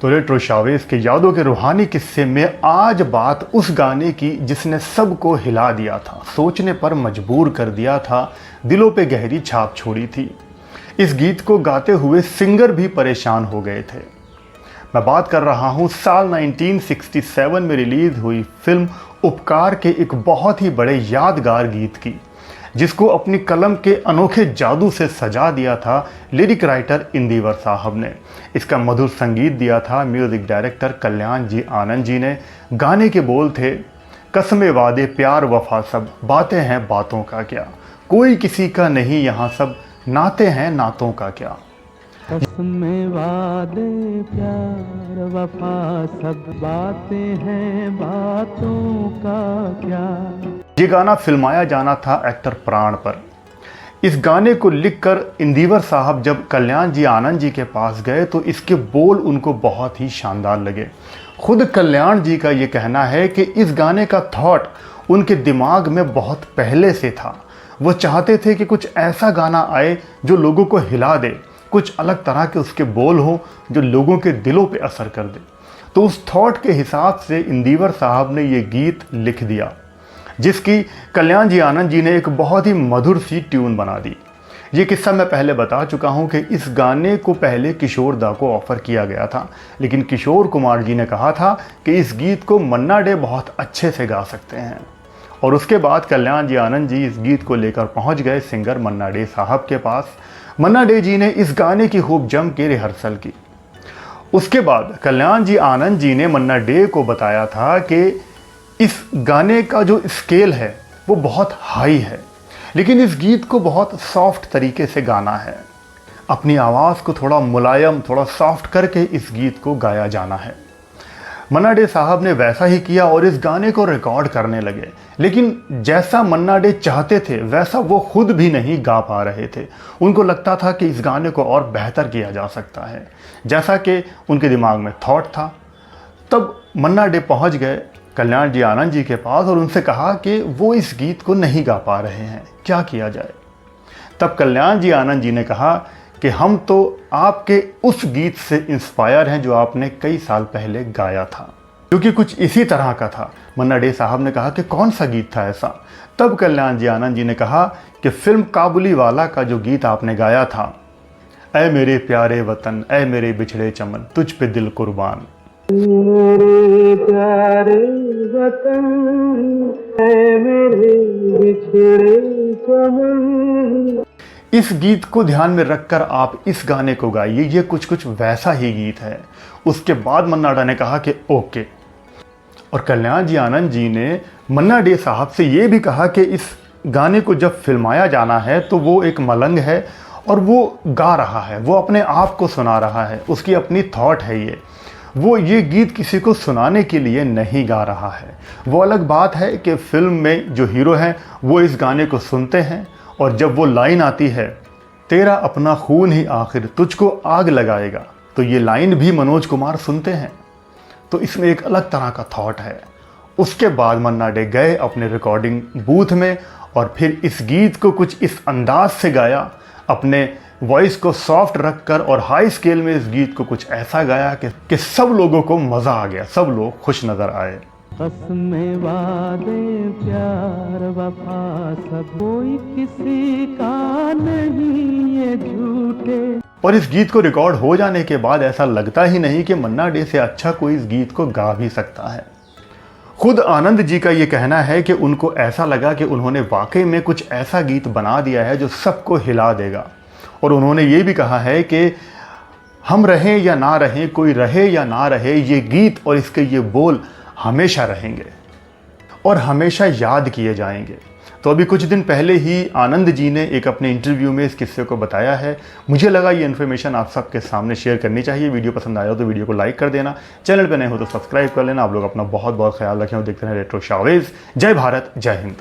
तो retro Chavez के यादों के रूहानी किस्से में आज बात उस गाने की जिसने सबको हिला दिया था, सोचने पर मजबूर कर दिया था, दिलों पे गहरी छाप छोड़ी थी। इस गीत को गाते हुए सिंगर भी परेशान हो गए थे। मैं बात कर रहा हूँ साल 1967 में रिलीज हुई फिल्म उपकार के एक बहुत ही बड़े यादगार गीत की, जिसको अपनी कलम के अनोखे जादू से सजा दिया था लिरिक राइटर इंदिवर साहब ने। इसका मधुर संगीत दिया था म्यूजिक डायरेक्टर कल्याण जी आनंद जी ने। गाने के बोल थे, कसमें वादे प्यार वफा सब, बातें हैं बातों का क्या, कोई किसी का नहीं यहाँ सब, नाते हैं नातों का क्या। कसमें वादे प्यार वफा सब, बातें हैं बातों का क्या। ये गाना फिल्माया जाना था एक्टर प्राण पर। इस गाने को लिखकर इंदिवर साहब जब कल्याण जी आनंद जी के पास गए तो इसके बोल उनको बहुत ही शानदार लगे। खुद कल्याण जी का ये कहना है कि इस गाने का थॉट उनके दिमाग में बहुत पहले से था। वो चाहते थे कि कुछ ऐसा गाना आए जो लोगों को हिला दे, कुछ अलग तरह के उसके बोल हो जो लोगों के दिलों पे असर कर दे। तो उस थॉट के हिसाब से इंदिवर साहब ने ये गीत लिख दिया, जिसकी कल्याण जी आनंद जी ने एक बहुत ही मधुर सी ट्यून बना दी। ये किस्सा मैं पहले बता चुका हूँ कि इस गाने को पहले किशोर दा को ऑफ़र किया गया था, लेकिन किशोर कुमार जी ने कहा था कि इस गीत को मन्ना डे बहुत अच्छे से गा सकते हैं। और उसके बाद कल्याण जी आनंद जी इस गीत को लेकर पहुँच गए सिंगर मन्ना डे साहब के पास। मन्ना डे जी ने इस गाने की खूब जम के रिहर्सल की। उसके बाद कल्याण जी आनंद जी ने मन्ना डे को बताया था कि इस गाने का जो स्केल है वो बहुत हाई है, लेकिन इस गीत को बहुत सॉफ्ट तरीके से गाना है। अपनी आवाज़ को थोड़ा मुलायम, थोड़ा सॉफ्ट करके इस गीत को गाया जाना है। मन्ना डे साहब ने वैसा ही किया और इस गाने को रिकॉर्ड करने लगे, लेकिन जैसा मन्ना डे चाहते थे वैसा वो खुद भी नहीं गा पा रहे थे। उनको लगता था कि इस गाने को और बेहतर किया जा सकता है, जैसा कि उनके दिमाग में थॉट था। तब मन्ना डे पहुंच गए कल्याण जी आनंद जी के पास और उनसे कहा कि वो इस गीत को नहीं गा पा रहे हैं, क्या किया जाए। तब कल्याण जी आनंद जी ने कहा कि हम तो आपके उस गीत से इंस्पायर हैं जो आपने कई साल पहले गाया था, क्योंकि कुछ इसी तरह का था। मन्ना डे साहब ने कहा कि कौन सा गीत था ऐसा। तब कल्याण जी आनंद जी ने कहा कि फिल्म काबुली वाला का जो गीत आपने गाया था, ऐ मेरे प्यारे वतन, ऐ मेरे बिछड़े चमन, तुझ पे दिल कुर्बान। मेरे प्यारे वतन, ऐ मेरे बिछड़े चमन। इस गीत को ध्यान में रखकर आप इस गाने को गाइए, ये कुछ वैसा ही गीत है। उसके बाद मन्ना डे ने कहा कि ओके। और कल्याण जी आनंद जी ने मन्ना डे साहब से ये भी कहा कि इस गाने को जब फिल्माया जाना है तो वो एक मलंग है और वो गा रहा है, वो अपने आप को सुना रहा है, उसकी अपनी थॉट है वो ये गीत किसी को सुनाने के लिए नहीं गा रहा है। वो अलग बात है कि फिल्म में जो हीरो हैं वो इस गाने को सुनते हैं और जब वो लाइन आती है, तेरा अपना खून ही आखिर तुझको आग लगाएगा, तो ये लाइन भी मनोज कुमार सुनते हैं। तो इसमें एक अलग तरह का थॉट है। उसके बाद मन्ना डे गए अपने रिकॉर्डिंग बूथ में और फिर इस गीत को कुछ इस अंदाज से गाया, अपने वॉइस को सॉफ्ट रखकर और हाई स्केल में इस गीत को कुछ ऐसा गाया कि सब लोगों को मज़ा आ गया, सब लोग खुश नज़र आए। कसमें वादे प्यार वफा सब, कोई किसी का नहीं ये झूठे। और इस गीत को रिकॉर्ड हो जाने के बाद ऐसा लगता ही नहीं कि मन्ना डे से अच्छा कोई इस गीत को गा भी सकता है। खुद आनंद जी का ये कहना है कि उनको ऐसा लगा कि उन्होंने वाकई में कुछ ऐसा गीत बना दिया है जो सबको हिला देगा। और उन्होंने ये भी कहा है कि हम रहें या ना रहें, कोई रहे या ना रहे, ये गीत और इसके ये बोल हमेशा रहेंगे और हमेशा याद किए जाएंगे। तो अभी कुछ दिन पहले ही आनंद जी ने एक अपने इंटरव्यू में इस किस्से को बताया है। मुझे लगा ये इन्फॉर्मेशन आप सबके सामने शेयर करनी चाहिए। वीडियो पसंद आया हो तो वीडियो को लाइक कर देना, चैनल पर नए हो तो सब्सक्राइब कर लेना। आप लोग अपना बहुत बहुत ख्याल रखें और देखते रहें रेट्रो शावेज। जय भारत, जय हिंद।